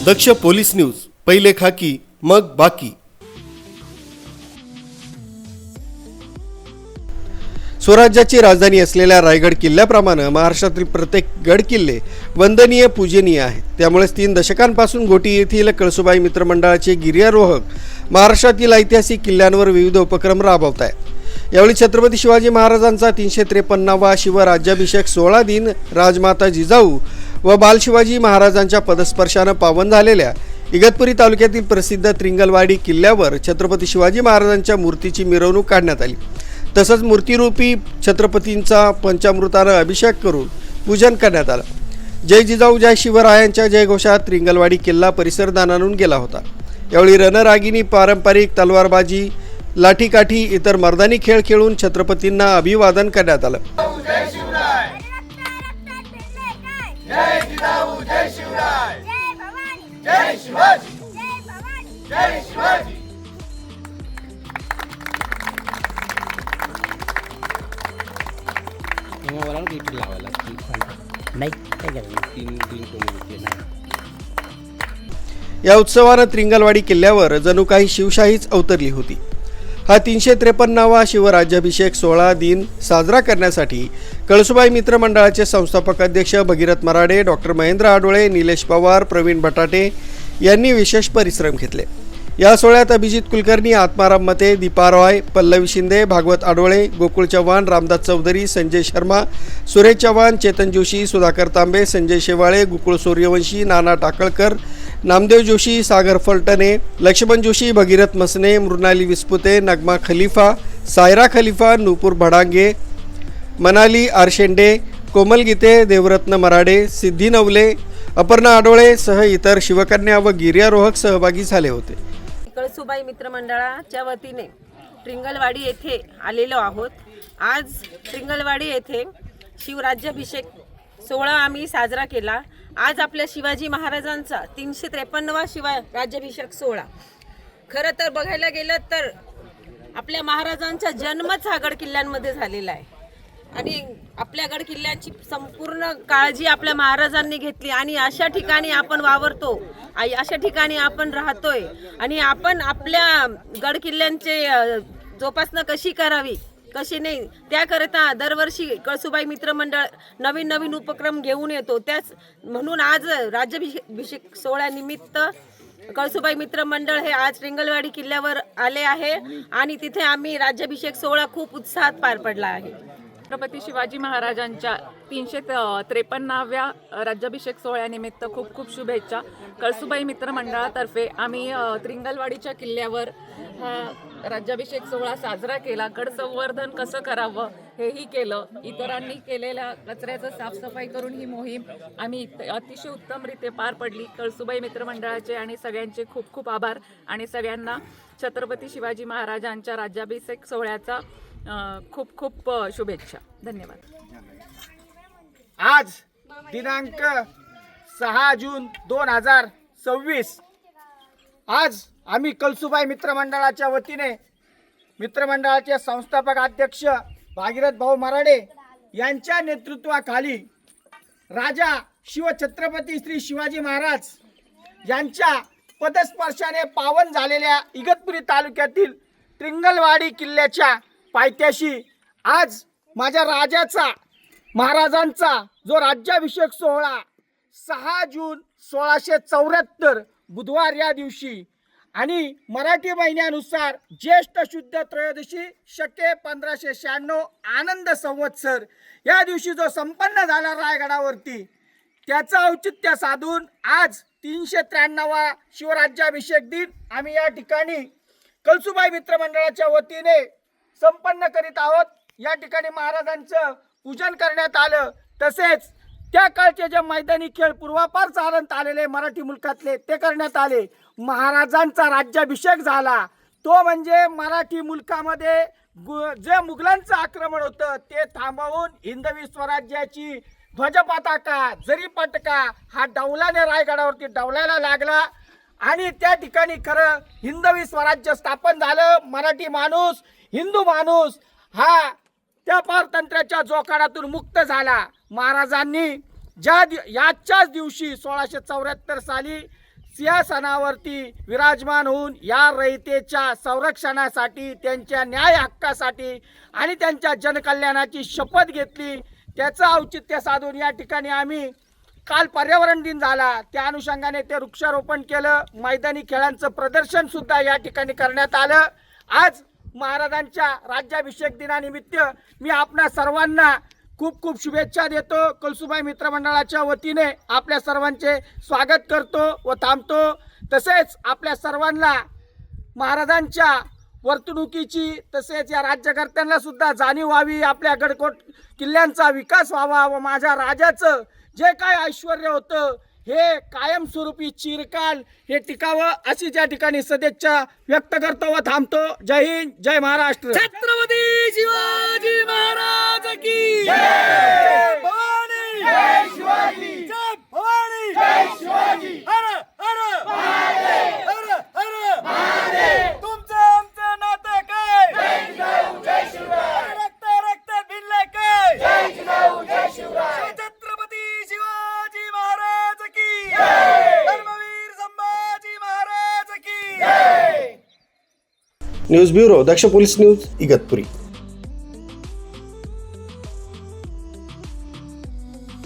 दक्ष police news, पहिले खाकी मग बाकी। स्वराज्याची राजधानी असलेल्या रायगड किल्ल्याप्रमाणे महाराष्ट्रातील प्रत्येक गड किल्ले वंदनीय पूजनीय आहेत। त्यामुळेच 3 दशकांपासून घोटी येथील कळसुबाई मित्रमंडळाचे गिर्यारोहक महाराष्ट्रातील ऐतिहासिक किल्ल्यांवर विविध उपक्रम राबवत आहेत। यावेळी छत्रपती शिवाजी महाराजांचा 353वा शिवराज्याभिषेक 16 दिन राजमाता जिजाऊ व बाल शिवाजी महाराजांच्या पदस्पर्शाने पावन झालेल्या इगतपुरी तालुक्यातील प्रसिद्ध त्रिंगलवाडी किल्ल्यावर छत्रपती शिवाजी महाराजांच्या मूर्तीची मिरवणूक काढण्यात आली। तसंच मूर्तिरूपी छत्रपतींचा पंचामृताने अभिषेक करून पूजन करण्यात आलं। जय जिजाऊ जय शिवरायांच्या जयघोषात त्रिंगलवाडी किल्ला परिसर दानावून गेला होता। यावेळी रणरागिणी पारंपरिक तलवारबाजी, लाठीकाठी इतर मर्दानी खेळ खेळून छत्रपतींना अभिवादन करण्यात आलं। जय जिजाऊ जय शिवराय, जय भवानी जय शिवाजी, जय भवानी जय शिवाजी। या उत्सवाने त्रिंगलवाडी किल्ल्यावर जणू काही शिवशाहीच अवतरली होती। हा 353वा शिवराज्याभिषेक 16 दिन साजरा करण्यासाठी कळसुबाई मित्रमंडळाचे संस्थापक अध्यक्ष भगीरथ मराडे, डॉक्टर महेंद्र आडोळे, निलेश पवार, प्रवीण बटाटे यांनी विशेष परिश्रम घेतले। या सोहळ्यात अभिजित कुलकर्णी, आत्माराम मते, दीपा रॉय, पल्लवी शिंदे, भागवत आडोळे, गोकुळ चव्हाण, रामदास चौधरी, संजय शर्मा, सुरेश चव्हाण, चेतन जोशी, सुधाकर तांबे, संजय शेवाळे, गोकुळ सूर्यवंशी, नाना टाकळकर, नामदेव जोशी, सागर फलटणे, लक्ष्मण जोशी, भगीरथ मसने, मृणाली विस्पुते, नगमा खलिफा, सायरा खलिफा, नूपुर भडांगे, मनाली आरशेंडे, कोमल गीते, देवरत्न मराडे, सिद्धी नवले, अपर्णा आडोळे सह इतर शिवकन्या व गिर्यारोहक सहभागी झाले होते। कळसुबाई मित्रमंडळाच्या वतीने त्रिंगलवाडी येथे आलेलो आहोत। आज त्रिंगलवाडी येथे शिवराज्याभिषेक सोहळा आम्ही साजरा केला। आज आपल्या शिवाजी महाराजांचा 353वा शिवराज्याभिषेक सोहळा। खरं तर बघायला गेलं तर आपल्या महाराजांचा जन्मच हा गड किल्ल्यांमध्ये झालेला आहे आणि आपल्या गड किल्ल्यांची संपूर्ण काळजी आपल्या महाराजांनी घेतली आणि अशा ठिकाणी आपण वावरतो, अशा ठिकाणी आपण राहतोय आणि आपण आपल्या गड किल्ल्यांचे जोपासना कशी करावी कशी नाही त्याकरता दरवर्षी कळसुबाई मित्रमंडळ नवीन नवीन उपक्रम घेऊन येतो। त्याच म्हणून आज राज्याभिषेक सोहळ्यानिमित्त कळसुबाई मित्रमंडळ हे आज त्रिंगलवाडी किल्ल्यावर आले आहे आणि तिथे आम्ही राज्याभिषेक सोहळा खूप उत्साहात पार पडला आहे। छत्रपती शिवाजी महाराजांच्या 353व्या राज्याभिषेक सोहळ्यानिमित्त खूप खूप शुभेच्छा। कळसुबाई मित्रमंडळातर्फे आम्ही त्रिंगलवाडीच्या किल्ल्यावर हा राज्याभिषेक सोहळा साजरा केला। गड संवर्धन कसं करावं हेही केलं। इतरांनी केलेल्या कचऱ्याचं साफसफाई करून ही मोहीम आम्ही अतिशय उत्तमरित्या पार पडली। कळसुबाई मित्रमंडळाचे आणि सगळ्यांचे खूप खूप आभार आणि सगळ्यांना छत्रपती शिवाजी महाराजांच्या राज्याभिषेक सोहळ्याचा खूप खूप शुभेच्छा। धन्यवाद। आज दिनांक 6 जून 2026 आज आम्ही कळसुबाई मित्रमंडळाच्या वतीने मित्रमंडळाचे संस्थापक अध्यक्ष भागीरथ भाऊ मराडे यांच्या नेतृत्वाखाली राजा शिवछत्रपती श्री शिवाजी महाराज यांच्या पदस्पर्शाने पावन झालेल्या इगतपुरी तालुक्यातील त्रिंगलवाडी किल्ल्याच्या पायथ्याशी आज माझ्या राजाचा महाराजांचा जो राज्याभिषेक सोहळा 6 जून 1674 बुधवार या दिवशी आणि मराठी महिन्यानुसार ज्येष्ठ शुद्ध त्रयोदशी शके 1596 आनंद संवत्सर या दिवशी जो संपन्न झाला रायगडावरती, त्याचं औचित्य साधून आज 353वा शिवराज्याभिषेक दिन आम्ही या ठिकाणी कळसुबाई मित्रमंडळाच्या वतीने संपन्न करीत आहोत। या ठिकाणी महाराजांचं पूजन करण्यात आलं। तसेच त्या काळचे जे मैदानी खेळ पूर्वापार चालत आलेले मराठी मुलकातले ते करण्यात आले। महाराजांचा राज्याभिषेक झाला तो म्हणजे मराठी मुलकामध्ये जे मुघलांचं आक्रमण होतं ते थांबवून हिंदवी स्वराज्याची ध्वज पताका जरी पटका हा डौलाने रायगडावरती डौलायला लागला आणि त्या ठिकाणी खरं हिंदवी स्वराज्य स्थापन झालं। मराठी माणूस हिंदू माणूस हा त्या पारतंत्र्याच्या जोखाडातून मुक्त झाला। महाराजांनी याच्याच दिवशी 1674 साली सिंहासनावरती विराजमान होऊन या रयतेच्या संरक्षणासाठी, त्यांच्या न्याय हक्कासाठी आणि त्यांच्या जनकल्याणाची शपथ घेतली. त्याचं औचित्य साधून या ठिकाणी आम्ही काल पर्यावरण दिन झाला, त्या अनुषंगाने ते वृक्षारोपण केलं. मैदानी खेळांचं प्रदर्शन सुद्धा या ठिकाणी करण्यात आलं. आज महाराजांच्या राज्याभिषेक दिनानिमित्त मी आपणा सर्वांना खूप खूप शुभेच्छा देतो. कळसुबाई मित्रमंडळाच्या वतीने आपल्या सर्वांचे स्वागत करतो व थांबतो. तसेच आपल्या सर्वांना महाराजांच्या वर्तणुकीची, तसेच या राज्यकर्त्यांना सुद्धा जाणीव व्हावी, आपल्या गडकोट किल्ल्यांचा विकास व्हावा व माझ्या राजाचं जे काय ऐश्वर्य होतं हे कायमस्वरूपी चिरकाल हे टिकावं अशी त्या ठिकाणी सदिच्छा व्यक्त करतो व थांबतो. जय हिंद, जय महाराष्ट्र. छत्रपती शिवाजी महाराज की जय. भवानी जय शिवाजी, जय भवानी जय शिवाजी. हर हर महादेव, हर हर महादेव. तुमचं आमचं नातं काय? जय जिजाऊ जय शिवराय. रक्त रक्त भिनले काय? जय जिजाऊ जय शिवराय. छत्रपती शिवाजी महाराज की जय. धर्मवीर संभाजी महाराज की जय. न्यूज ब्युरो, दक्ष पोलीस न्यूज, इगतपुरी.